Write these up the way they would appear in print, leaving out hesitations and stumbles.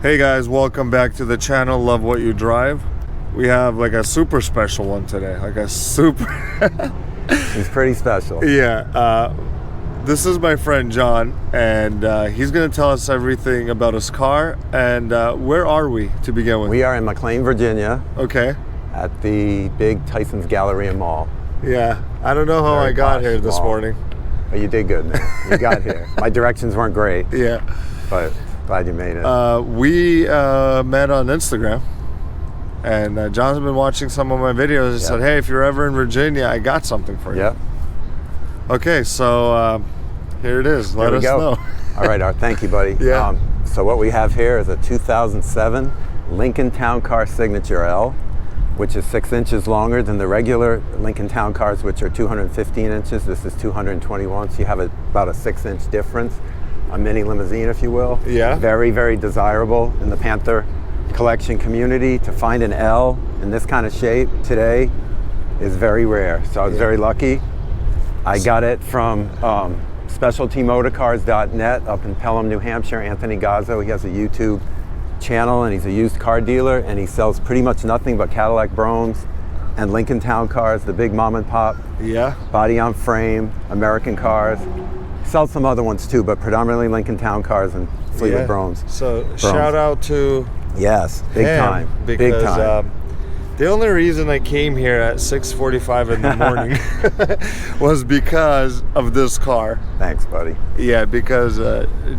Hey guys, welcome back to the channel. Love what you drive. We have like a super special one today. Like a super He's pretty special. Yeah, this is my friend John, and he's gonna tell us everything about his car. And where are we to begin with? We are in McLean, Virginia. Okay. At the big Tyson's Galleria Mall. Yeah, I don't know how I got here this morning. But you did good, man. You got here. My directions weren't great. Yeah. But glad you made it. We met on Instagram, and John's been watching some of my videos and said, hey, if you're ever in Virginia, I got something for you. Yep. Okay, so here it is. Let us know. All right, thank you, buddy. Yeah. So what we have here is a 2007 Lincoln Town Car Signature L, which is 6 inches longer than the regular Lincoln Town Cars, which are 215 inches. This is 221, so you have about a 6-inch difference. A mini limousine, if you will. Yeah. Very, very desirable in the Panther collection community. To find an L in this kind of shape today is very rare. So I was very lucky. I got it from specialtymotorcars.net up in Pelham, New Hampshire. Anthony Gazzo, he has a YouTube channel and he's a used car dealer, and he sells pretty much nothing but Cadillac Bromes and Lincoln Town Cars, the big mom and pop. Yeah. Body on frame, American cars. Sell some other ones too, but predominantly Lincoln Town Cars and Fleetwood Bromes. So shout out to big time, because big time. The only reason I came here at 6:45 in the morning was because of this car. Thanks, buddy. Yeah, because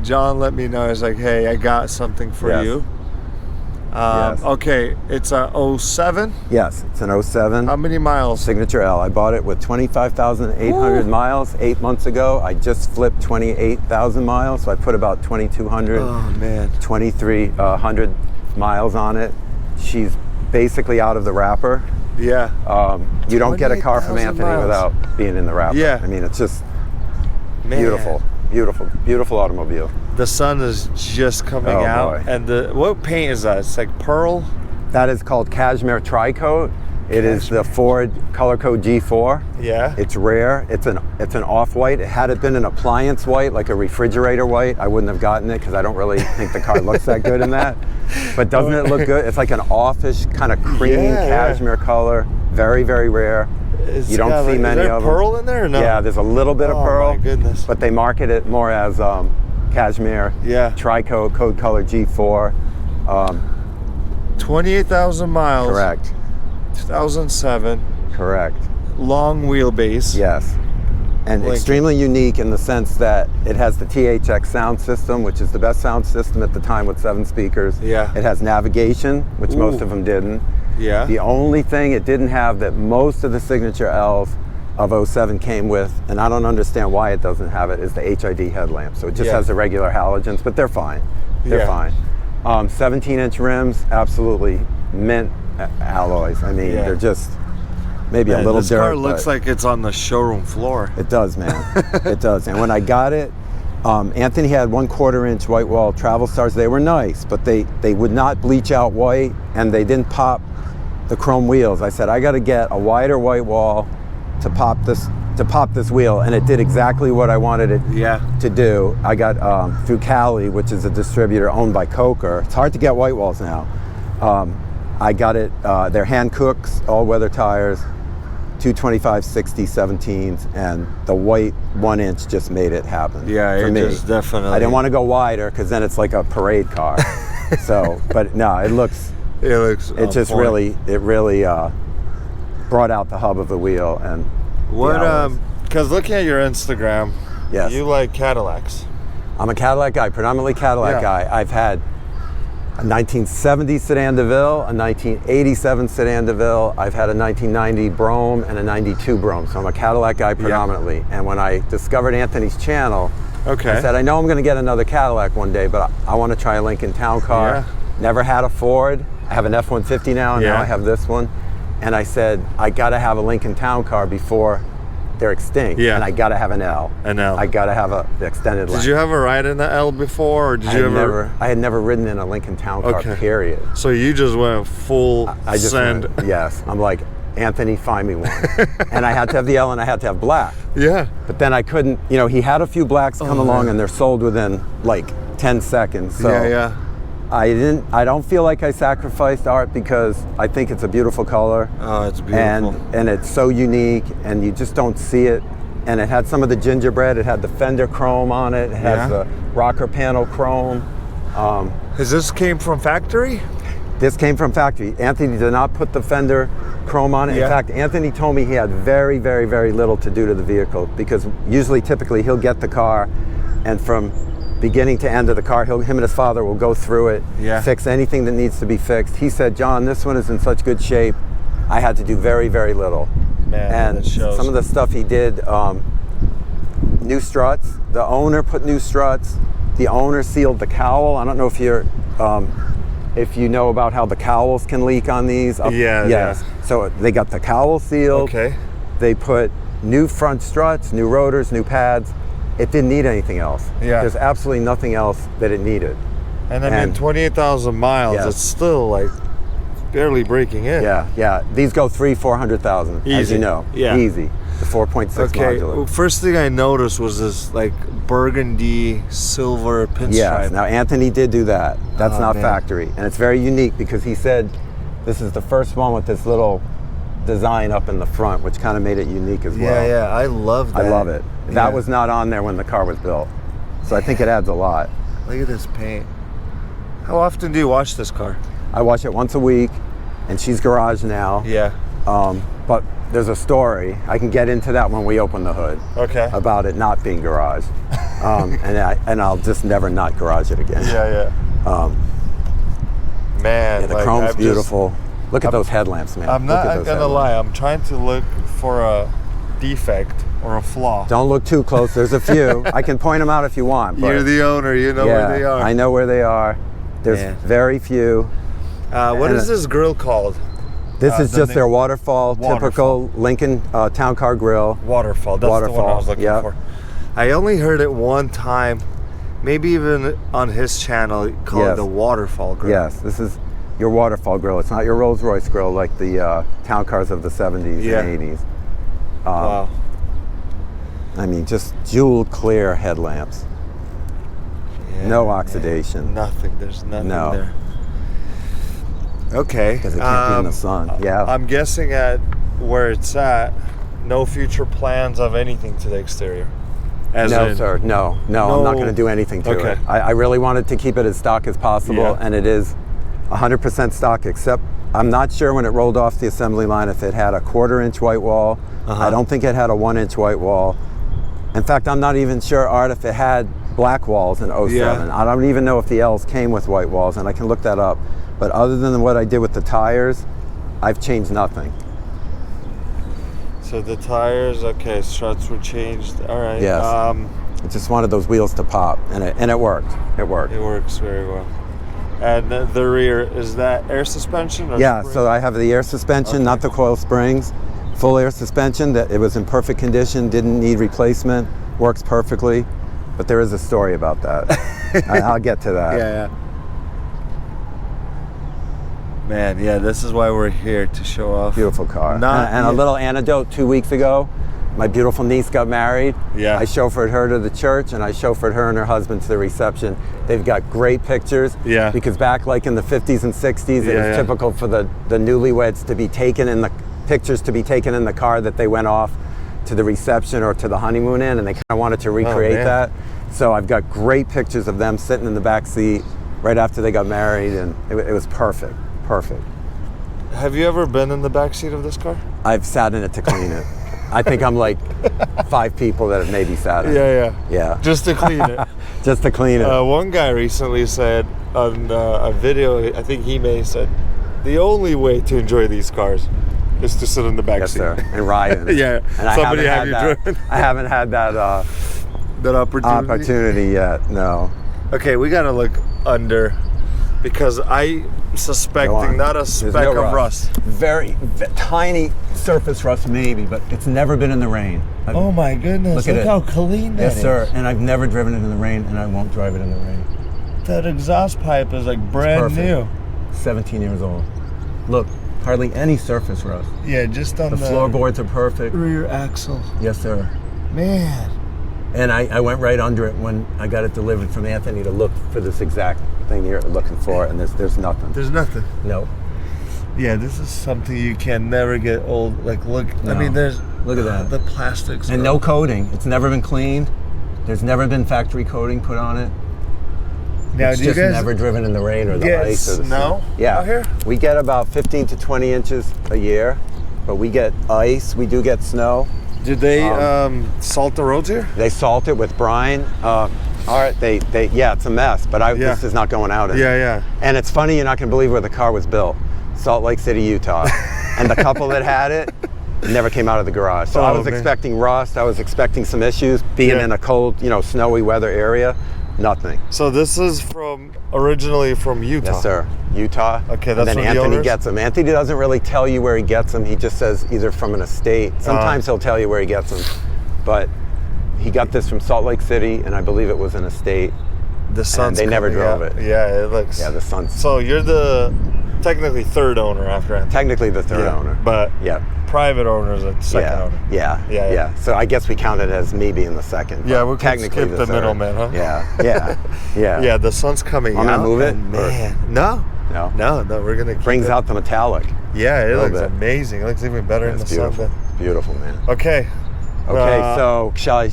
John let me know. He's like, hey, I got something for you. Okay, it's a 07? Yes, it's an 07. How many miles? Signature L. I bought it with 25,800 miles 8 months ago. I just flipped 28,000 miles, so I put about 2,200, 2,300 miles on it. She's basically out of the wrapper. Yeah. You don't get a car from Anthony without being in the wrapper. Yeah. I mean, it's just beautiful, beautiful, beautiful automobile. The sun is just coming out. Boy. And what paint is that? It's like pearl? That is called Cashmere Tri-Coat. It is the Ford Color Code G4. Yeah. It's rare. It's an off-white. Had it been an appliance white, like a refrigerator white, I wouldn't have gotten it because I don't really think the car looks that good in that. But doesn't it look good? It's like an offish kind of creamy cashmere color. Very, very rare. You don't see many of them. Is there pearl in there or no? Yeah, there's a little bit of pearl. Oh my goodness. But they market it more as Cashmere Tri-Coat Code Color G4. 28,000 miles. Correct. 2007. Correct. Long wheelbase. Yes. And extremely unique in the sense that it has the THX sound system, which is the best sound system at the time with 7 speakers. Yeah. It has navigation, which most of them didn't. Yeah. The only thing it didn't have that most of the Signature L's of 07 came with, and I don't understand why it doesn't have it, is the HID headlamp. So it just has the regular halogens, but they're fine. They're fine. 17-inch rims, absolutely mint alloys. I mean, they're just maybe a little dirt. This car looks like it's on the showroom floor. It does, man. It does. And when I got it, Anthony had 1/4-inch white wall travel stars. They were nice, but they would not bleach out white, and they didn't pop the chrome wheels. I said, I got to get a wider white wall to pop this wheel, and it did exactly what I wanted it to do. I got through Cali, which is a distributor owned by Coker. It's hard to get white walls now. I got it, they're hand cooks, all-weather tires, 225/60 17s, and the white 1-inch just made it happen. Yeah, for it me. just definitely. I didn't want to go wider because then it's like a parade car. So, but no, it just really brought out the hub of the wheel. And because looking at your Instagram, you like Cadillacs. I'm a Cadillac guy, predominantly Cadillac guy. I've had a 1970 Sedan DeVille, a 1987 Sedan DeVille. I've had a 1990 Brome and a 92 Brome. So I'm a Cadillac guy predominantly. And when I discovered Anthony's channel, I said, I know I'm going to get another Cadillac one day, but I want to try a Lincoln Town Car. Never had a Ford. I have an F-150 now, and now I have this one. And I said, I got to have a Lincoln Town Car before they're extinct. And I got to have an L. I got to have the extended length. Did you have a ride in the L before, or did you ever? I had never ridden in a Lincoln Town Car, period. So you just went full send. Yes. I'm like, Anthony, find me one. And I had to have the L, and I had to have black. But then I couldn't, he had a few blacks come along, and they're sold within like 10 seconds. So I don't feel like I sacrificed art because I think it's a beautiful color. Oh, it's beautiful. And it's so unique, and you just don't see it. And it had some of the gingerbread. It had the fender chrome on it. It has the rocker panel chrome. Has this came from factory? This came from factory. Anthony did not put the fender chrome on it. In fact, Anthony told me he had very, very, very little to do to the vehicle, because typically he'll get the car, and from beginning to end of the car, him and his father will go through it, fix anything that needs to be fixed. He said, John, this one is in such good shape, I had to do very, very little. Man, and some of the stuff he did, new struts. The owner put new struts. The owner sealed the cowl. I don't know if you know about how the cowls can leak on these. Yes. So they got the cowl sealed. Okay. They put new front struts, new rotors, new pads. It didn't need anything else. There's absolutely nothing else that it needed. And I mean, 28,000 miles, it's still like barely breaking in. Yeah. These go 300,000-400,000, as you know. Easy. The 4.6 modular. First thing I noticed was this like burgundy silver pinstripe. Yes. Now Anthony did do that. That's not factory, and it's very unique because he said this is the first one with this little design up in the front, which kind of made it unique as well. Yeah, I love that. I love it. That was not on there when the car was built, so I think it adds a lot. Look at this paint. How often do you wash this car? I wash it once a week, and she's garaged now. But there's a story. I can get into that when we open the hood. Okay. About it not being garaged, and I'll just never not garage it again. Man, the chrome's beautiful. Look at those headlamps, man. I'm not gonna lie. I'm trying to look for a defect or a flaw. Don't look too close. There's a few. I can point them out if you want. But you're the owner. You know where they are. I know where they are. There's very few. What is this grill called? This is just their waterfall, typical Lincoln Town Car grill. Waterfall. That's the one I was looking for. I only heard it one time, maybe even on his channel, called the waterfall grill. Yes, this is your waterfall grill. It's not your Rolls Royce grill like the town cars of the 70s and 80s. Wow. I mean, just jewel clear headlamps. No oxidation. Nothing. There's nothing there. Okay. Because it can't be in the sun. I'm guessing at where it's at, no future plans of anything to the exterior. No, sir. No, I'm not going to do anything to it. I really wanted to keep it as stock as possible, and it is 100% stock, except I'm not sure when it rolled off the assembly line if it had a 1/4-inch white wall. I don't think it had a 1-inch white wall. In fact, I'm not even sure, Art, if it had black walls in 07. I don't even know if the L's came with white walls, and I can look that up. But other than what I did with the tires, I've changed nothing. So the tires, struts were changed. All right. Yes. I just wanted those wheels to pop, and it worked. It worked. It works very well. And the rear, is that air suspension? Or spring? So I have the air suspension, not the coil springs. Full air suspension. That it was in perfect condition, didn't need replacement, works perfectly. But there is a story about that. I'll get to that. Man, this is why we're here, to show off. Beautiful car. And a little anecdote, 2 weeks ago, my beautiful niece got married. I chauffeured her to the church, and I chauffeured her and her husband to the reception. They've got great pictures. Because back like in the 50s and 60s, it was typical for the newlyweds to be taken in the pictures to be taken in the car that they went off to the reception or to the honeymoon in, and they kind of wanted to recreate that. So I've got great pictures of them sitting in the back seat right after they got married, and it was perfect. Have you ever been in the back seat of this car? I've sat in it to clean it. I think I'm like 5 people that have maybe sat in it. Yeah. Just to clean it. Just to clean it. One guy recently said on a video, I think he said, the only way to enjoy these cars is to sit in the back seat. Yes, sir. And ride in it. And somebody have you driven? I haven't had that opportunity yet. No. Okay, we gotta look under, because I suspecting not a speck of rust. Very tiny surface rust maybe, but it's never been in the rain. Oh my goodness, look how clean that is. Yes, sir, and I've never driven it in the rain, and I won't drive it in the rain. That exhaust pipe is like brand new. 17 years old. Look, hardly any surface rust. Just on the floorboards are perfect. Rear axle. Yes, sir. Man. And I went right under it when I got it delivered from Anthony to look for this exact everything you're looking for, and there's nothing. There's nothing. Nope. Yeah, this is something you can never get old. Like, look, I No. mean, Look at that. The plastics. And no coating. It's never been cleaned. There's never been factory coating put on it. Now, It's do you just guys never driven in the rain or the get ice or the snow snow. Yeah. out here? We get about 15 to 20 inches a year, but we get ice. We do get snow. Did they salt the roads here? They salt it with brine. Yeah, it's a mess, but this is not going out in it. Yeah. And it's funny, you're not going to believe where the car was built. Salt Lake City, Utah. And the couple that had it never came out of the garage. So I was expecting rust. I was expecting some issues. Being in a cold, snowy weather area, nothing. So this is originally from Utah? Yes, sir. Utah. Okay, that's and then where the Anthony owners? gets them. Anthony doesn't really tell you where he gets them. He just says either from an estate. Sometimes he'll tell you where he gets them. But he got this from Salt Lake City, and I believe it was an estate. The sun's And they never coming drove out. it. Yeah, it looks. Yeah, the sun's So you're the technically third owner after Anthony. technically the third owner. But Yeah. private owners are the second owner. Yeah. So I guess we counted as me being the second. Yeah, but we could technically skip the third. middleman, huh? Yeah. Yeah, the sun's coming I'm out. gonna move it, and or- Man, no, No. we're gonna keep Brings it. out the metallic. Yeah, it little looks bit. amazing. It looks even better in the It's beautiful. sun. It's beautiful, man. Okay. Okay, so shall I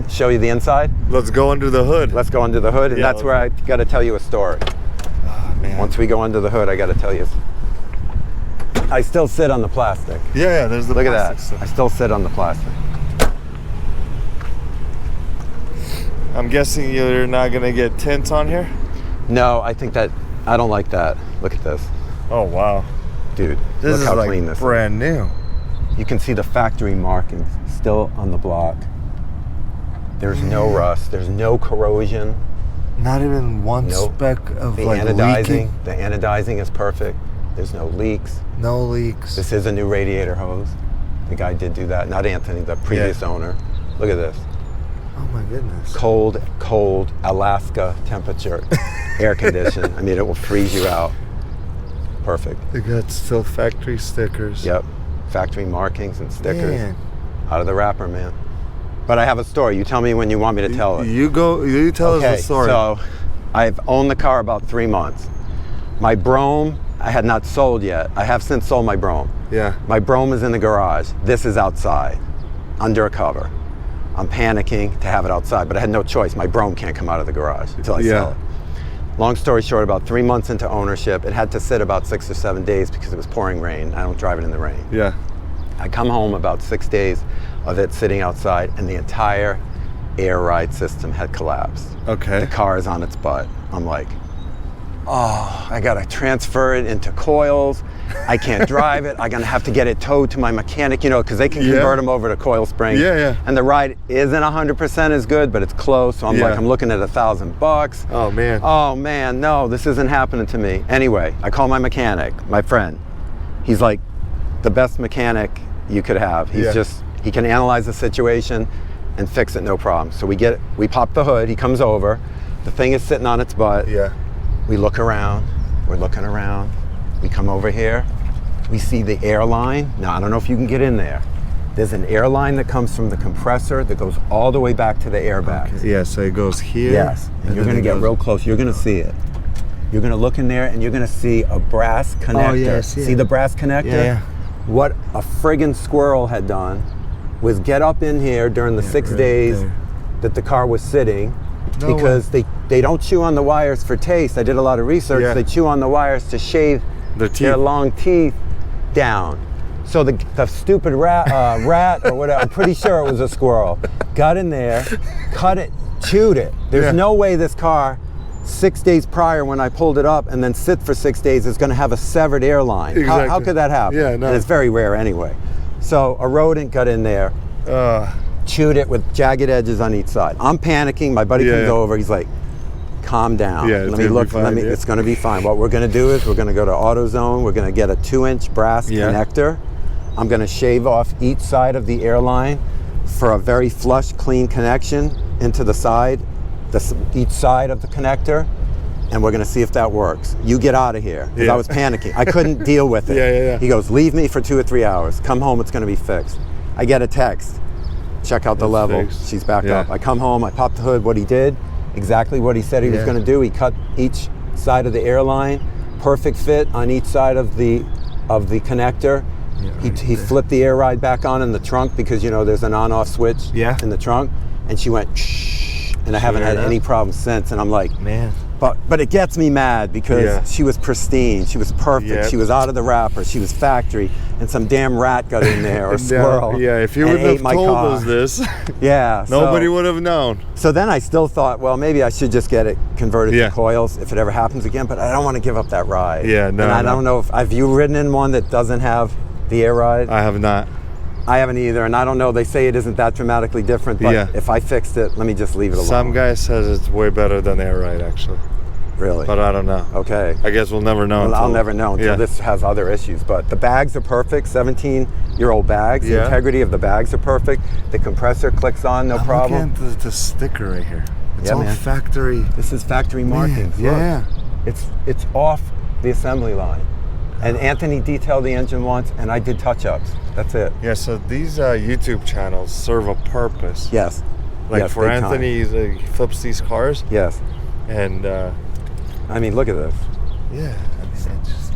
show you the inside? Let's go under the hood. Let's go under the hood, and Yeah, that's where I got to tell you a story. Oh, man. Once we go under the hood, I got to tell you. I still sit on the plastic. Yeah, there's the Look at that. plastic I stuff. still sit on the plastic. I'm guessing you're not gonna get tints on here. No, I think that I don't like that. Look at this, Oh wow, dude. this look is how like clean this is. brand new. You can see the factory markings still on the block. There's no rust. There's no corrosion. Not even one Nope. speck of The like anodizing. leaking. The anodizing is perfect. There's no leaks. No leaks. This is a new radiator hose. The guy did do that. Not Anthony, the previous owner. Look at this. Oh my goodness. Cold Alaska temperature air condition. I mean, it will freeze you out. Perfect. They got still factory stickers. Yep. Factory markings and stickers. Man. Out of the wrapper, man. But I have a story. You tell me when you want me to tell it. You go. You tell us the story. So I've owned the car about 3 months. My Brome, I had not sold yet. I have since sold my Brome. Yeah. My Brome is in the garage. This is outside, under a cover. I'm panicking to have it outside, but I had no choice. My Brome can't come out of the garage until I sell it. Long story short, about 3 months into ownership, it had to sit about 6 or 7 days because it was pouring rain. I don't drive it in the rain. Yeah. I come home about 6 days of it sitting outside, and the entire air ride system had collapsed. Okay. The car is on its butt. I'm like, oh, I gotta transfer it into coils. I can't drive it. I'm gonna have to get it towed to my mechanic, because they can convert them over to coil springs. Yeah. And the ride isn't 100% as good, but it's close. So I'm like, I'm looking at $1,000. Oh man. Oh man, no, this isn't happening to me. Anyway, I call my mechanic, my friend. He's like the best mechanic you could have. He can analyze the situation and fix it, no problem. So we pop the hood, he comes over, the thing is sitting on its butt. Yeah. We look around, we're looking around, we come over here, we see the airline. Now, I don't know if you can get in there. There's an airline that comes from the compressor that goes all the way back to the airbags. Okay. Yeah. So it goes here. Yes, and you're then gonna it get goes- real close, you're gonna see it. You're gonna look in there and you're gonna see a brass connector. Oh, yeah, I see See it. the brass connector? Yeah. What a friggin' squirrel had done was get up in here during the 6 right days there. that the car was sitting, No because they don't chew on the wires for taste. I did a lot of research. Yeah. They chew on the wires to shave Their teeth. their long teeth down. So the stupid rat or whatever, I'm pretty sure it was a squirrel, got in there, cut it, chewed it. There's Yeah. no way this car 6 days prior when I pulled it up and then sit for 6 days is gonna have a severed airline. How Exactly. could that happen? Yeah, no. And it's very rare anyway. So a rodent got in there, chewed it with jagged edges on each side. I'm panicking, my buddy comes over, he's like, calm down. Yeah, it's let me gonna be look, fine, yeah. it's gonna be fine. What we're gonna do is we're gonna go to AutoZone, we're gonna get a 2-inch brass connector. I'm gonna shave off each side of the airline for a very flush, clean connection into the side, each side of the connector, and we're gonna see if that works. You get out of here, because I was panicking. I couldn't deal with it. Yeah. He goes, leave me for 2 or 3 hours. Come home, it's gonna be fixed. I get a text. Check out the It's level. fixed. She's back Yeah. up. I come home, I pop the hood, what he did, exactly what he said he was gonna do. He cut each side of the airline, perfect fit on each side of the connector. Yeah, He flipped the air ride back on in the trunk because, you know, there's an on-off switch in the trunk. And she went, shh, and I haven't had any problems since. And I'm like, man. But it gets me mad because she was pristine. She was perfect. Yep. She was out of the wrapper. She was factory. And some damn rat got in there or squirrel. Yeah, if you would have told us this, nobody would have known. So then I still thought, well, maybe I should just get it converted to coils if it ever happens again. But I don't want to give up that ride. Yeah, no. And I don't know if have you ridden in one that doesn't have the air ride? I have not. I haven't either, and I don't know. They say it isn't that dramatically different, but if I fixed it, let me just leave it alone. Some guy says it's way better than air ride, actually. Really? But I don't know. Okay. I guess we'll never know. Well, I'll never know until this has other issues. But the bags are perfect, 17-year-old bags. The integrity of the bags are perfect. The compressor clicks on, no problem. Look at the sticker right here. It's all factory. This is factory markings. Yeah. It's off the assembly line. And Anthony detailed the engine once, and I did touch-ups. That's it. Yeah, so these YouTube channels serve a purpose. Yes. Like for Anthony, he flips these cars. Yes. And I mean, look at this. Yeah. I mean, it's just...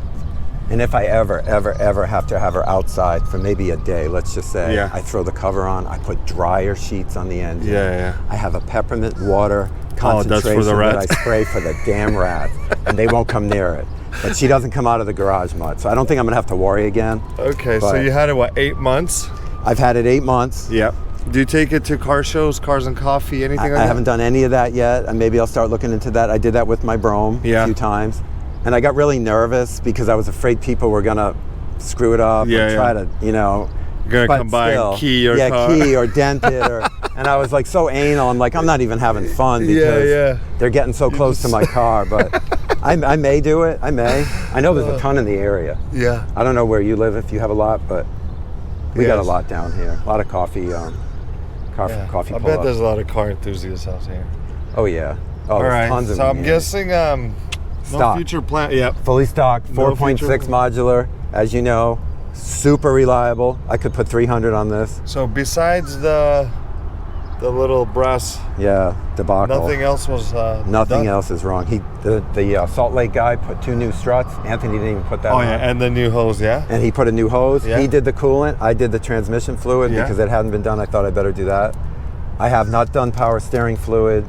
And if I ever have to have her outside for maybe a day, let's just say, I throw the cover on, I put dryer sheets on the engine. Yeah. I have a peppermint water concentration for the rats. that I spray for the damn rats, and they won't come near it. But she doesn't come out of the garage much, so I don't think I'm gonna have to worry again. Okay, so you had it, what, 8 months? I've had it 8 months. Yep. Do you take it to car shows, Cars and Coffee, anything like that? I haven't done any of that yet, and maybe I'll start looking into that. I did that with my Brome a few times, and I got really nervous because I was afraid people were gonna screw it up or try to, you know. You're gonna come by and key your car. Key or dent it, and I was like so anal. I'm like, I'm not even having fun because they're getting so close to my car. But I may do it. I may. I know there's a ton in the area. Yeah. I don't know where you live if you have a lot, but we got a lot down here. A lot of coffee. Coffee. I bet there's a lot of car enthusiasts out here. Oh yeah. Oh, all right. Tons of so them I'm guessing no future plan. Yep. Fully stocked. 4.6 modular, as you know. Super reliable. I could put 300 on this. So besides the little brass debacle, nothing else was nothing done? else is wrong. The Salt Lake guy put 2 new struts. Anthony didn't even put that on. And the new hose, and he put a new hose. He did the coolant. I did the transmission fluid because it hadn't been done. I thought I better do that. I have not done power steering fluid.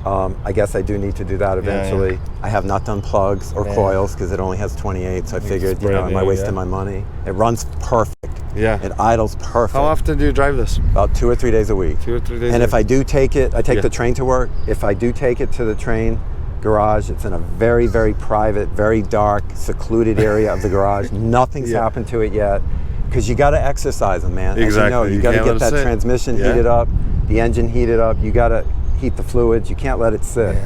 I guess I do need to do that eventually. I have not done plugs or coils because it only has 28, so I figured, you know, am I wasting my money? It runs perfect. Yeah. It idles perfect. How often do you drive this? About 2 or 3 days a week. 2 or 3 days. And if I do take it, I take the train to work. If I do take it to the train garage, it's in a very, very private, very dark, secluded area of the garage. Nothing's happened to it yet. Because you got to exercise them, man. Exactly. As you know, you got to get that transmission heated up, the engine heated up. You got to heat the fluids. You can't let it sit.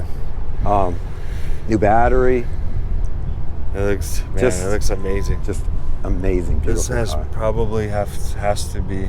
New battery. It looks amazing. Just amazing. This has to be.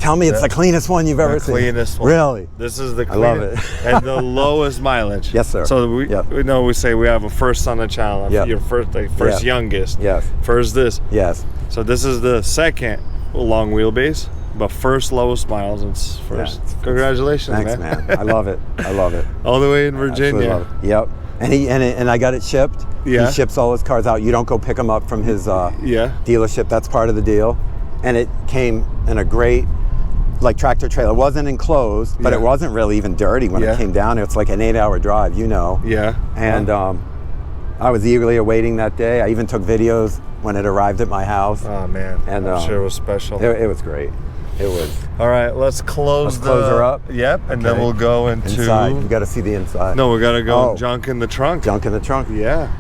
Tell me it's the cleanest one you've ever seen. The cleanest one. Really? This is the I cleanest. love it. And the lowest mileage. Yes, sir. So we know we say we have a first on the channel. Your first youngest. Yes. First this. Yes. So this is the second long wheelbase, but first lowest miles and first. Congratulations, Thanks, man. I love it. I love it. All the way in Virginia. Yep. And I got it shipped. Yeah. He ships all his cars out. You don't go pick them up from his dealership. That's part of the deal. And it came in a great, like, tractor trailer. It wasn't enclosed, but it wasn't really even dirty when it came down. It's like an 8-hour drive, you know. Yeah. And I was eagerly awaiting that day. I even took videos when it arrived at my house. Oh man. And I'm sure it was special. It was great. It was. All right, let's close her up. Yep, and then we'll go into inside. You got to see the inside. No, we got to go junk in the trunk. Junk in the trunk. Yeah.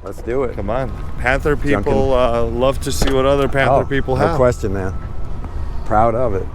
Let's do it. Come on. Panther people love to see what other Panther people have. No question, man. Proud of it.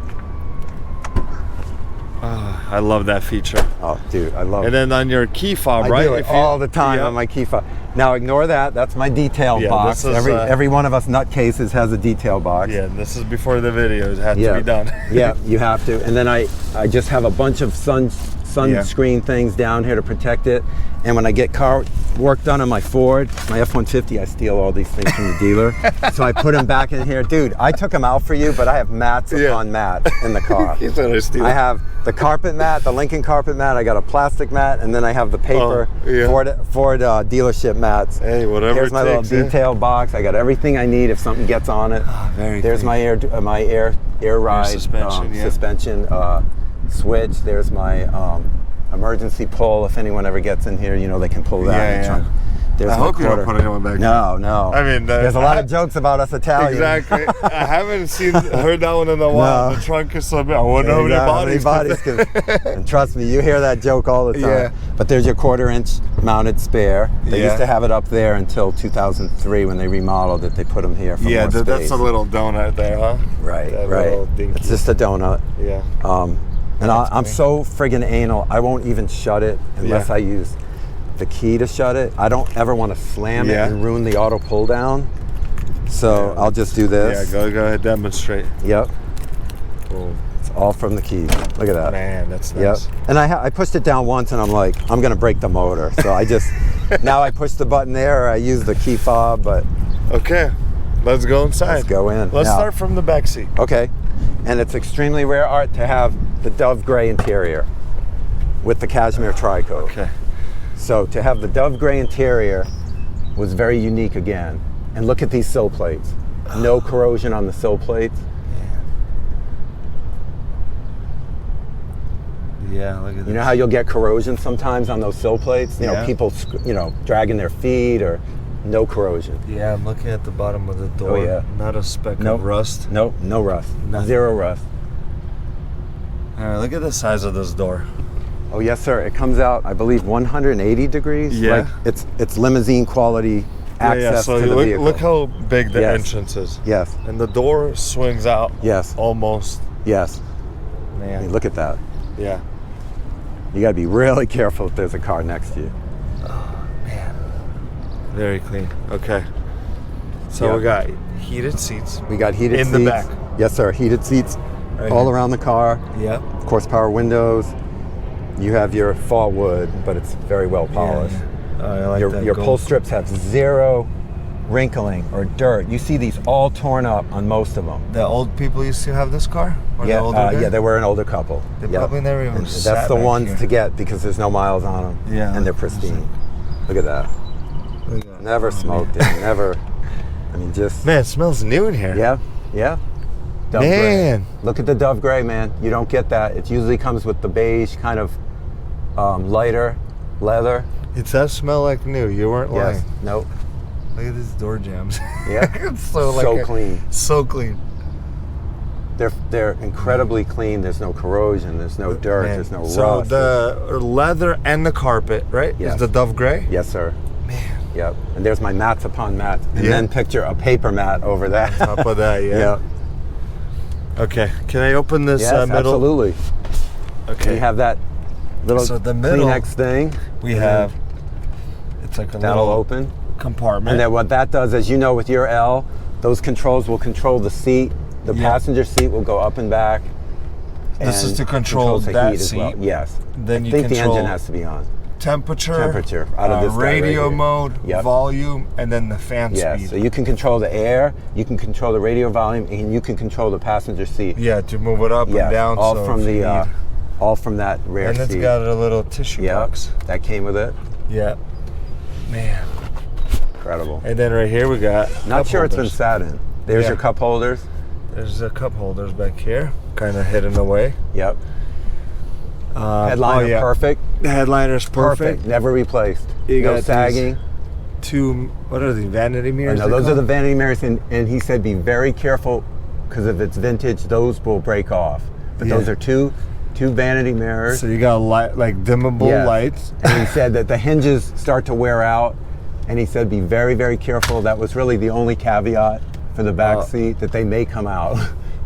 I love that feature. Oh, dude, I love it. And then on your key fob, right? I do it all the time on my key fob. Now ignore that. That's my detail box. Every one of us nutcases has a detail box. Yeah, this is before the videos. It had to be done. Yeah, you have to. And then I just have a bunch of sun sunscreen things down here to protect it. And when I get car work done on my Ford, my F-150, I steal all these things from the dealer. So I put them back in here. Dude, I took them out for you, but I have mats upon mats in the car. You said I steal. I have the carpet mat, the Lincoln carpet mat. I got a plastic mat, and then I have the paper Ford dealership mats. Hey, whatever. Here's my little detail box. I got everything I need if something gets on it. Oh, very There's clean. my air ride suspension, switch. There's my emergency pull. If anyone ever gets in here, you know, they can pull that in the trunk. There's I hope you don't put anyone back. No. I mean, there's a lot of jokes about us Italians. Exactly. I haven't heard that one in a while. No. The trunk is so big. I wonder how many bodies. And trust me, you hear that joke all the time. Yeah. But there's your 1/4-inch mounted spare. They used to have it up there until 2003 when they remodeled it. They put them here for more space. That's a little donut there, huh? Right, that right. Little dinky. It's just a donut. Yeah. And I'm so friggin' anal. I won't even shut it unless I use the key to shut it. I don't ever want to slam it and ruin the auto pull down. So I'll just do this. Yeah, go ahead, demonstrate. Yep. Boom. It's all from the key. Look at that. Man, that's nice. Yep. And I pushed it down once and I'm like, I'm gonna break the motor. So I just, now I push the button there, or I use the key fob, but. Okay, let's go inside. Let's go in. Let's start from the back seat. Okay. And it's extremely rare art to have the Dove gray interior with the cashmere tricoat. Okay. So to have the Dove gray interior was very unique again. And look at these sill plates. No corrosion on the sill plates. Yeah, look at this. You know how you'll get corrosion sometimes on those sill plates? You know, people, dragging their feet, or no corrosion. Yeah, I'm looking at the bottom of the door. Oh, yeah. Not a speck of rust. Nope, no rust. Nothing. Zero rust. All right, look at the size of this door. Oh yes, sir. It comes out, I believe, 180 degrees. Yeah. Like it's limousine quality access So to the vehicle. look how big the entrance is. Yes. And the door swings out. Yes. Almost. Yes. Man. I mean, look at that. Yeah. You got to be really careful if there's a car next to you. Oh man. Very clean. Okay. So we got heated seats. We got heated seats in the back. Yes, sir. Heated seats all around the car. Yep. Of course, power windows. You have your fall wood, but it's very well polished. Yeah. I like that Your gold. pull strips have zero wrinkling or dirt. You see these all torn up on most of them. The old people used to have this car? Or the older guy? They were an older couple. They probably never even sat that's the back ones here. to get because there's no miles on them. Yeah. And they're pristine. Look at that. Look at that. Never smoked it. Never. I mean, just. Man, it smells new in here. Yeah. Dove Man. gray. Look at the Dove gray, man. You don't get that. It usually comes with the beige kind of lighter leather. It does smell like new. You weren't lying. Yes. Nope. Look at these door jams. Yeah. It's so clean. So clean. They're incredibly clean. There's no corrosion. There's no dirt. Man. There's no so rust. the leather and the carpet, right? Yes. Is the Dove gray? Yes, sir. Man. Yep. And there's my mats upon mats. And then picture a paper mat over that. On top of that, yeah. Okay. Can I open this Yes, middle? absolutely. Okay. You have that little the middle, Kleenex thing. We have. It's like a That'll little open. compartment. And then what that does, as you know, with your L, those controls will control the seat. The passenger seat will go up and back. This is to control controls the that heat as well. seat. Yes. Then you I think the control engine has to be on. temperature out of this guy right radio here. mode, Yep. volume, and then the fan Yes. speed. So you can control the air, you can control the radio volume, and you can control the passenger seat. Yeah, to move it up Yes, and down. all so from if you the need- all from that rear and seat. it's got a little tissue box. That came with it. Yeah. Man. Incredible. And then right here we got Not cup sure it's been holders. sat in. There's your cup holders. There's a cup holders back here, kind of hidden away. Yep. Headliner perfect. The headliner's perfect. Never replaced. You No got sagging. Two, what are these, vanity mirrors? No, those are the vanity mirrors, and he said be very careful because if it's vintage, those will break off. But those are two vanity mirrors. So you got light, like dimmable lights. And he said that the hinges start to wear out, and he said be very, very careful. That was really the only caveat for the back seat, that they may come out.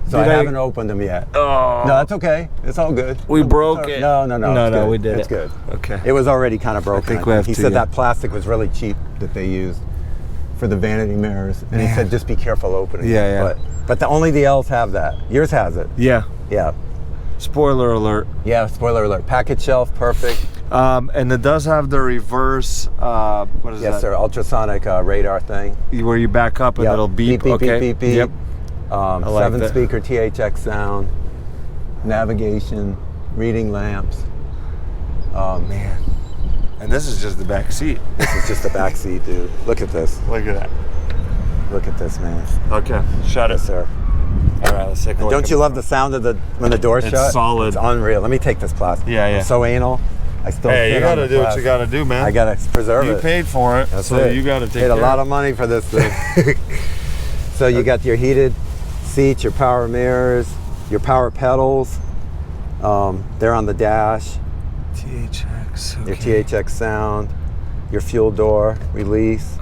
So I haven't opened them yet. Oh. No, that's okay. It's all good. We broke it. No. No, it's good. we did It's good. Okay. It was already kind of broken. I think we have he to, said that plastic was really cheap that they used for the vanity mirrors, and he said just be careful opening. Yeah. But only the L's have that. Yours has it. Yeah. Yeah. Spoiler alert. Yeah, spoiler alert. Package shelf, perfect. And it does have the reverse, what is that? Yes, sir. Ultrasonic radar thing. Where you back up and Yep. it'll beep. Beep, beep, Okay. beep, beep, beep. Yep. like 7-speaker THX sound, navigation, reading lamps. Oh man. And this is just the back seat. This is just the back seat, dude. Look at this. Look at that. Look at this, man. Okay, shut it. Yes, sir. All right, let's take a look. Don't you love the sound of when the door's shut? It's solid. It's unreal. Let me take this plastic. Yeah, yeah. I'm so anal. I still Hey, sit you on gotta the do what you plastic. gotta do, man. I gotta preserve it. You paid for it, That's so it. you gotta take Paid a care lot of of money for this thing. So you got your heated seats, your power mirrors, your power pedals. They're on the dash. THX. Okay. Your THX sound, your fuel door release,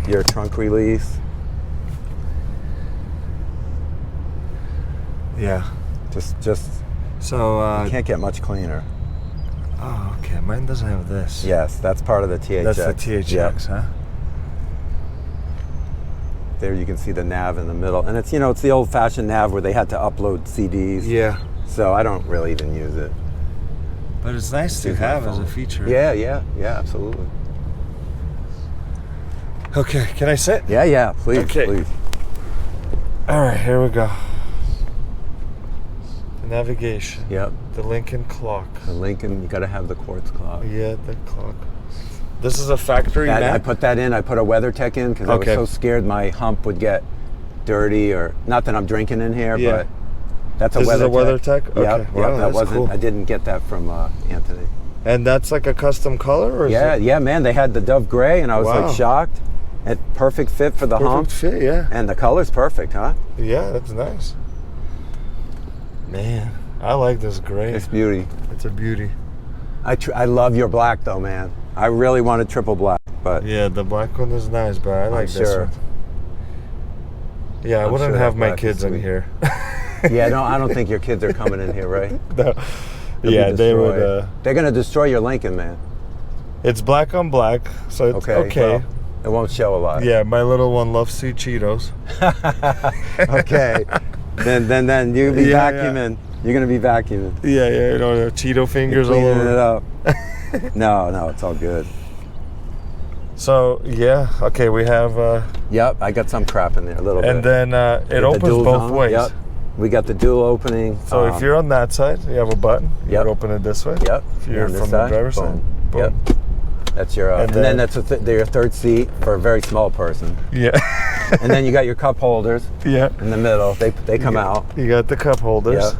your trunk release. Yeah. Just So, you can't get much cleaner. oh, okay. Mine doesn't have this. Yes, that's part of the THX. That's the THX, Yep. huh? There you can see the nav in the middle, and it's it's the old-fashioned nav where they had to upload CDs. Yeah. So I don't really even use it. But it's nice to Use my have as a phone. feature. Yeah, absolutely. Okay, can I sit? Yeah, please, Okay. please. All right, here we go. The navigation. Yep. The Lincoln clock. The Lincoln, you got to have the quartz clock. Yeah, the clock. This is a factory I map. put that in. I put a WeatherTech in because Okay. I was so scared my hump would get dirty, or not that I'm drinking in here, Yeah. but that's a This WeatherTech. is a WeatherTech? Okay. Yep, Wow, that that's wasn't. cool. I didn't get that from Anthony. And that's like a custom color, or is it Yeah, man. They had the Dove Gray, and I was Wow. like shocked. Perfect fit for the hump, perfect fit? Yeah. and the color's perfect, huh? Yeah, that's nice. Man, I like this gray. It's beauty. It's a beauty. I love your black though, man. I really wanted triple black, but Yeah, the black one is nice, but I like this sure. one. Yeah, I I'm wouldn't sure have that my black is kids in sweet. here. yeah, no, I don't think your kids are coming in here, right? No. They'll be Yeah, they would. destroyed. They're gonna destroy your Lincoln, man. It's black on black, so it's okay. well, it won't show a lot. Yeah, my little one loves to eat Cheetos. Okay. then you'll be Yeah, vacuuming. You're gonna be vacuuming. Yeah, the Cheeto fingers all Cleaning it over. up. No, it's all good. So yeah, okay, we have, Yep, I got some crap in there a little and bit. then it The opens dual both zone, ways. Yep. We got the dual opening. So if you're on that side, you have a button. You Yep. would open it this way. Yep. If you're on this from the side, driver's side, boom. Yep. That's your, and then that's your third seat for a very small person. Yeah. And then you got your cup holders Yeah. in the middle. They come out. You got the cup holders.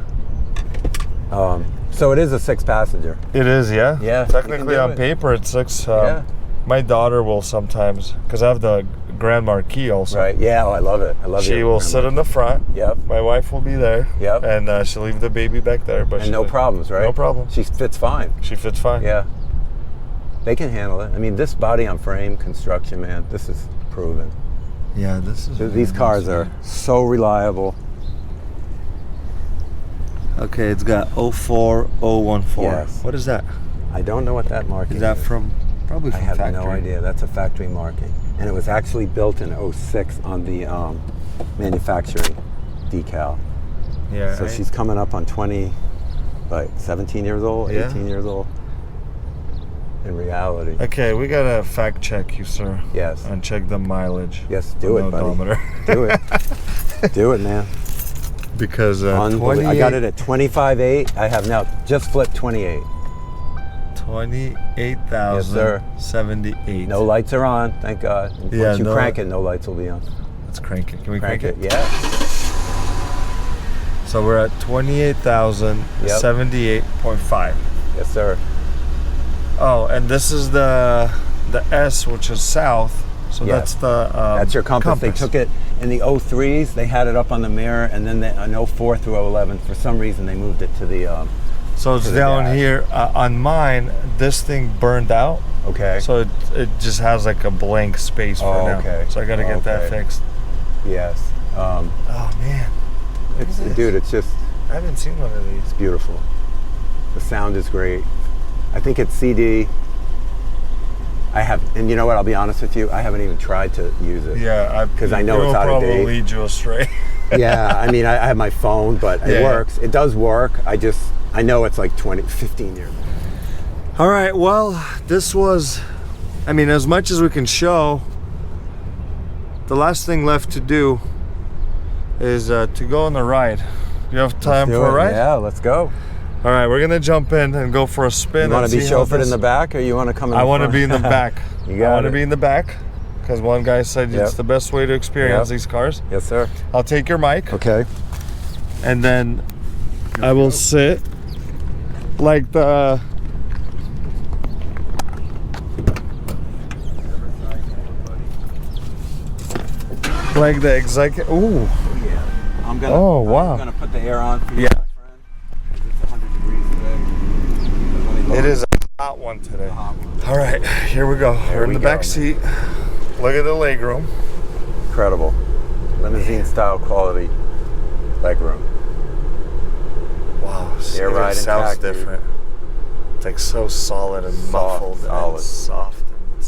Yeah. So it is a 6-passenger. It is, yeah. Yeah, Technically, you can do on it. paper, it's 6. Yeah. My daughter will sometimes, because I have the Grand Marquis also. Right. Yeah. I love it. I love it. She will sit in the front. Yep. My wife will be there. Yep. And she'll leave the baby back there. But And no problems, right? No problem. She fits fine. She fits fine. Yeah. They can handle it. I mean, this body on frame construction, man, this is proven. Yeah, this is. These cars are so reliable. Okay, it's got 04014. Yes. What is that? I don't know what that marking Is that from? Probably I from have factory. no idea. That's a factory marking. And it was actually built in 06 on the manufacturing decal. Yeah. So she's coming up on 17 years old, Yeah. 18 years old. In reality. Okay, we gotta fact check you, sir. Yes. And check the mileage. Yes, do on it, the buddy. odometer. Do it. Do it, man. Because I got it at 25.8. I have now just flipped 28. 28,078. No lights are on, thank God. And Yeah, once you no- crank it, no lights will be on. Let's crank it. Can we Crank crank, it, it? yeah. So we're at 28,078.5. Yes, sir. Oh, and this is the S, which is south. So Yes. that's the That's your compass. They took it in the 03s. They had it up on the mirror, and then in 04 through 11, for some reason, they moved it to the. So it's to the down dash. here on mine. This thing burned out, Okay. so it just has like a blank space for Oh, now. okay. So I got to get that Okay. fixed. Yes. Oh man, Dude, it's just I haven't seen one of these. beautiful. The sound is great. I think it's CD. I have, and you know what? I'll be honest with you. I haven't even tried to use it. Yeah, because I know it's out of date. It will probably lead you astray. Yeah, I mean, I have my phone, but it works. It does work. I know it's like 15 years. All right, well, this was, I mean, as much as we can show, the last thing left to do is to go on the ride. You have time for a ride? Yeah, let's go. All right, we're gonna jump in and go for a spin. You want to be chauffeured in the back, or you want to come in I the want to front? be in the back. You got I want to be in the back, because one guy said it's the best way to experience these cars. Yes, sir. I'll take your mic. Okay. And then I will sit like the... Like the executive. Ooh. Yeah. I'm gonna put the air on for you, my friend. It's 100 degrees today. It is a hot one today. All right, here we go. We're in the back seat. Look at the legroom. Incredible. Limousine style quality legroom. Wow. Air ride sounds intact, different. It's like so solid and muffled and soft and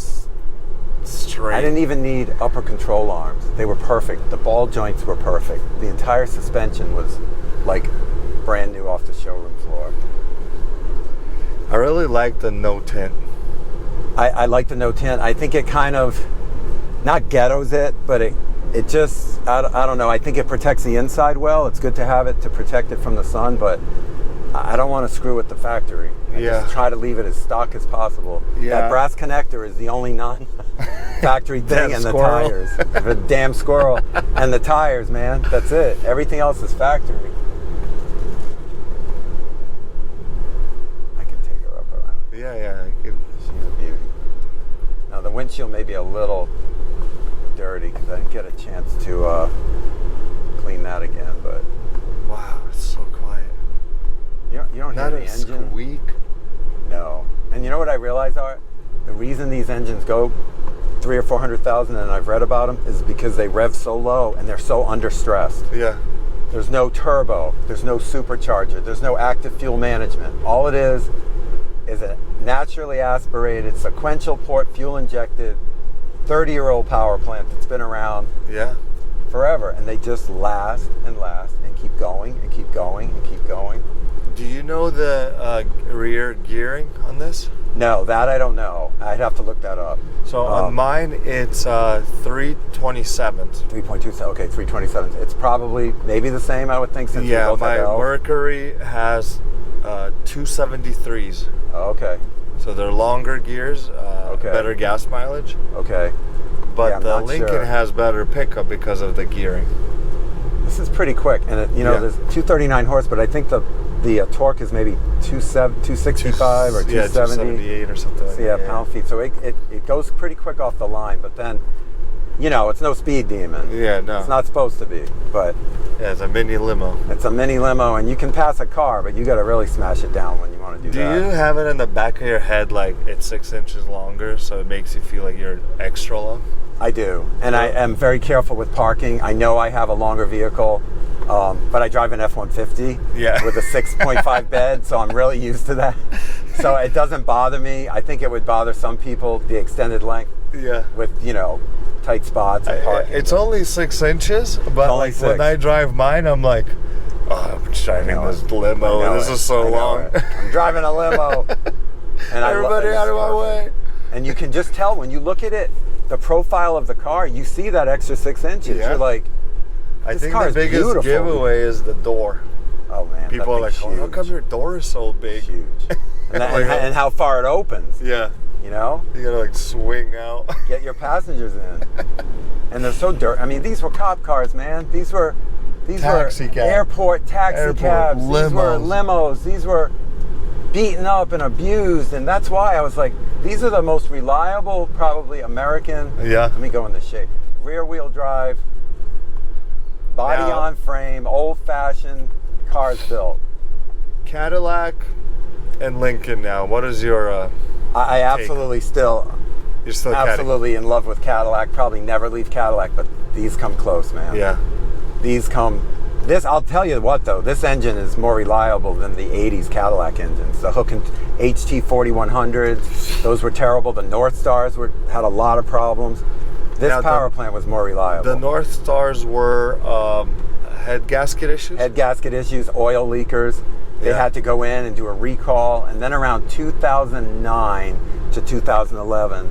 straight. I didn't even need upper control arms. They were perfect. The ball joints were perfect. The entire suspension was like brand new off the showroom floor. I really like the no tint. I like the no tint. I think it kind of, not ghettos it, but it just, I don't know. I think it protects the inside well. It's good to have it to protect it from the sun, but I don't want to screw with the factory. I just try to leave it as stock as possible. Yeah. That brass connector is the only non-factory thing, and the tires. The damn squirrel. And the tires, man. That's it. Everything else is factory. I can take her up around. Yeah. She's a beauty. Now the windshield may be a little dirty because I didn't get a chance to clean that again, but wow, it's so quiet. You don't hear the engine. Squeak. No. And you know what I realized, Art? The reason these engines go 300,000 or 400,000, and I've read about them, is because they rev so low and they're so under stressed. Yeah. There's no turbo. There's no supercharger. There's no active fuel management. All it is a naturally aspirated, sequential port, fuel injected, 30-year-old power plant that's been around forever. And they just last and last and keep going and keep going and keep going. Do you know the rear gearing on this? No, that I don't know. I'd have to look that up. So on mine, it's 327s. 3.27. Okay, 327s. It's probably maybe the same, I would think. Since my Mercury has 273s. Oh, okay. So they're longer gears, better gas mileage. Okay. But the Lincoln has better pickup because of the gearing. This is pretty quick, and there's 239 horse, but I think the torque is maybe 265 or 270. Yeah, 278 or something like that. Pound feet. So it goes pretty quick off the line, but then, it's no speed demon. Yeah, no. It's not supposed to be, but... Yeah, it's a mini limo. It's a mini limo, and you can pass a car, but you got to really smash it down when you want to do that. Do you have it in the back of your head like it's 6 inches longer, so it makes you feel like you're extra long? I do, and I am very careful with parking. I know I have a longer vehicle, but I drive an F-150 with a 6.5 bed, so I'm really used to that. So it doesn't bother me. I think it would bother some people, the extended length with, tight spots and parking. It's only 6 inches, but like when I drive mine, I'm like, oh, I'm driving this limo. This is so long. I'm driving a limo. And everybody out of my way. And you can just tell when you look at it, the profile of the car, you see that extra 6 inches. You're like, I think the biggest giveaway is the door. Oh man, people are like, oh, how come your door is so big? Huge. And how far it opens. Yeah. You know? You gotta like swing out. Get your passengers in. And they're so dirty. I mean, these were cop cars, man. These were airport taxi cabs. Limos. These were limos. These were beaten up and abused. And that's why I was like, these are the most reliable, probably American. Yeah. Let me go in the shade. Rear wheel drive, body on frame, old fashioned cars built. Cadillac and Lincoln now. What is your I absolutely You're still absolutely in love with Cadillac. Probably never leave Cadillac, but these come close, man. Yeah. These come This, I'll tell you what though, this engine is more reliable than the 80s Cadillac engines. The Hook and HT 4100s, those were terrible. The North Stars had a lot of problems. This power plant was more reliable. The North Stars were head gasket issues? Head gasket issues, oil leakers. They had to go in and do a recall. And then around 2009 to 2011,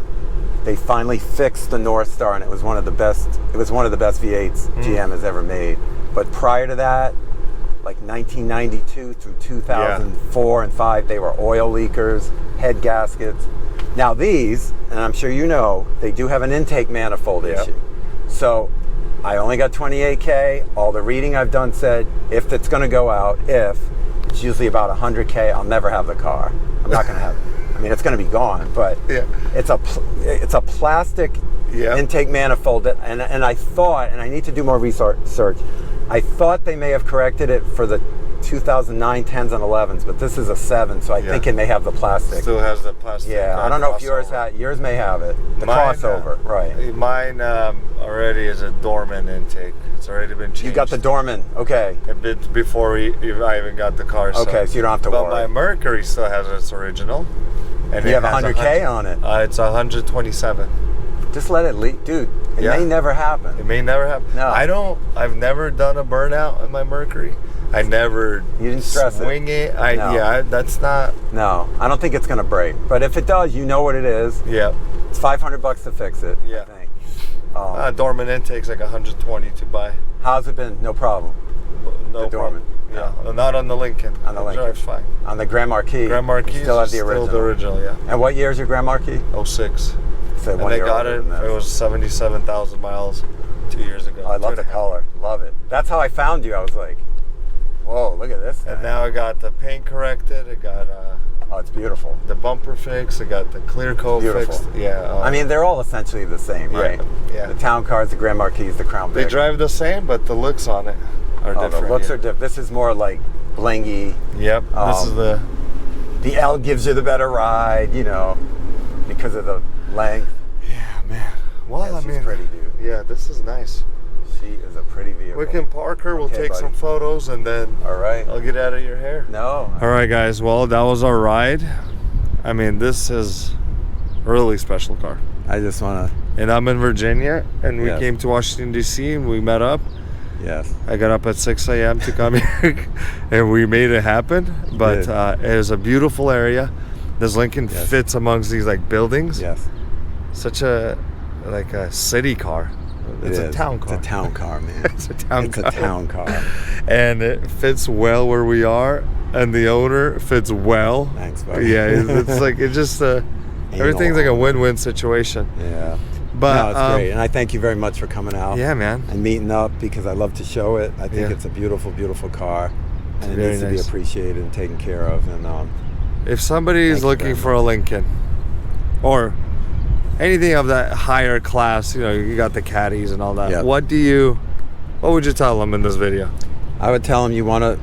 they finally fixed the North Star, and it was one of the best. It was one of the best V8s GM has ever made. But prior to that, like 1992 through 2004 and 5, they were oil leakers, head gaskets. Now these, and I'm sure you know, they do have an intake manifold issue. So I only got 28K. All the reading I've done said if it's going to go out, it's usually about 100K, I'll never have the car. I'm not going to have it. I mean, it's going to be gone, but it's a plastic intake manifold that, and I thought, and I need to do more research, I thought they may have corrected it for the 2009 10s and 11s, but this is a 7, so I think it may have the plastic. Still has the plastic. Yeah, I don't know if yours may have it. The crossover, right. Mine already is a Dorman intake. It's already been changed. You got the Dorman, okay. A bit before I even got the car. Okay, so you don't have to worry. But my Mercury still has its original. And you have 100K on it. It's 127. Just let it leak. Dude, it may never happen. It may never happen. No. I've never done a burnout in my Mercury. I never You didn't stress swing it. That's not. No, I don't think it's going to break. But if it does, you know what it is. Yeah. It's $500 to fix it, I think. Dorman intake's like 120 to buy. How's it been? No problem. No problem. Yeah, not on the Lincoln. On the Lincoln. Drive's fine. On the Grand Marquis. Grand Marquis still have the original. Still the original, yeah. And what year is your Grand Marquis? 06. So and they got it. It was 77,000 miles 2 years ago. Oh, I love the color. Love it. That's how I found you. I was like, whoa, look at this thing. And now I got the paint corrected. I got oh, it's beautiful. The bumper fixed. I got the clear coat fixed. Yeah. I mean, they're all essentially the same, right? Yeah. The Town Cars, the Grand Marquis, the Crown Vic. They drive the same, but the looks on it are different. The looks are different. This is more like blingy. Yep. This is the L gives you the better ride, because of the length. Yeah, man. Well, she's pretty, dude. Yeah, this is nice. She is a pretty vehicle. We can park her. We'll take some photos, and then I'll get out of your hair. No. All right, guys. Well, that was our ride. I mean, this is a really special car. I just want to. And I'm in Virginia, and we came to Washington, D.C., and we met up. Yes. I got up at 6 a.m. to come here, and we made it happen. But it is a beautiful area. This Lincoln fits amongst these buildings. Yes. Such a city car. It's a town car. It's a town car, man. It's a town car. And it fits well where we are, and the owner fits well. Thanks, buddy. Yeah, it's just everything's like a win-win situation. Yeah. But it's great, and I thank you very much for coming out. Yeah, man. And meeting up, because I love to show it. I think it's a beautiful, beautiful car, and it needs to be appreciated and taken care of. And if somebody is looking for a Lincoln, or anything of that higher class, you got the caddies and all that. Yep. What would you tell them in this video? I would tell them you want to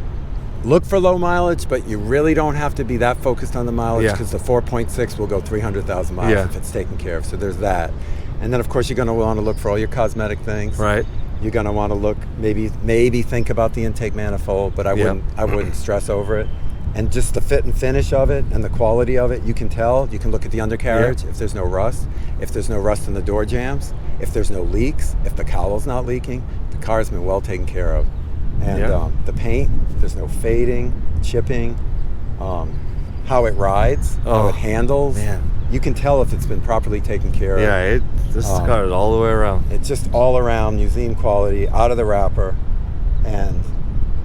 look for low mileage, but you really don't have to be that focused on the mileage, because the 4.6 will go 300,000 miles if it's taken care of. So there's that. And then, of course, you're going to want to look for all your cosmetic things. Right. You're going to want to look, maybe think about the intake manifold, but I wouldn't stress over it. And just the fit and finish of it and the quality of it, you can tell. You can look at the undercarriage, if there's no rust, if there's no rust in the door jambs, if there's no leaks, if the cowl's not leaking, the car's been well taken care of. And the paint, there's no fading, chipping, how it rides, how it handles. Man. You can tell if it's been properly taken care of. Yeah, this car is all the way around. It's just all around museum quality, out of the wrapper. And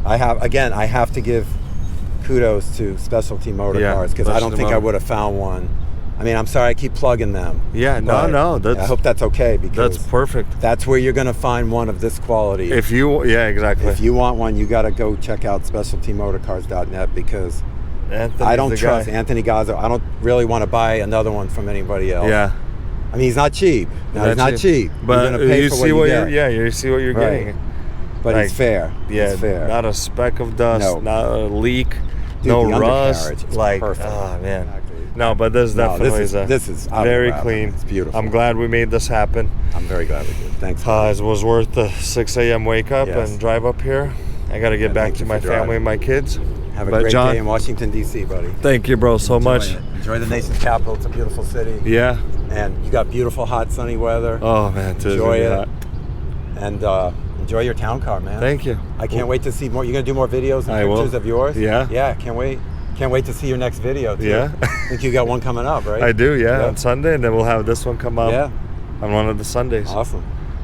I have to give kudos to Specialty Motor Cars, because I don't think I would have found one. I mean, I'm sorry I keep plugging them. Yeah, no. I hope that's okay, because that's perfect. That's where you're going to find one of this quality. Exactly. If you want one, you got to go check out specialtymotorcars.net, because I don't trust Anthony Gazzo. I don't really want to buy another one from anybody else. Yeah. I mean, he's not cheap. No, he's not cheap. But you're gonna pay you for see what you get. you see what you're getting. But he's fair. Yeah, he's fair. Not a speck of dust, not a leak, Dude, no the rust. Perfect. Oh man. Exactly. No, but this is very clean. It's beautiful. I'm glad we made this happen. I'm very glad we did. Thanks. It was worth the 6 a.m. wake up and drive up here. I got to get And back thank to you my for family driving. and my kids. Have a But great John, day in Washington, D.C., buddy. thank you, bro, so much. Enjoy it. Enjoy the nation's capital. It's a beautiful city. Yeah. And you got beautiful, hot, sunny weather. Oh, man. It is Enjoy really it. hot. And enjoy your town car, man. Thank you. I can't wait to see more. You're going to do more videos and I will. pictures of yours? Yeah. Yeah, can't wait. Can't wait to see your next video, too. Yeah. I think you got one coming up, right? I do, yeah, on Sunday, and then we'll have this one come out Yeah. on one of the Sundays. Awesome.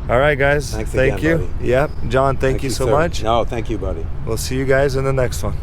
All right, guys. Thanks thank again, you. buddy. Yep. John, thank you so sir. much. No, thank you, buddy. We'll see you guys in the next one.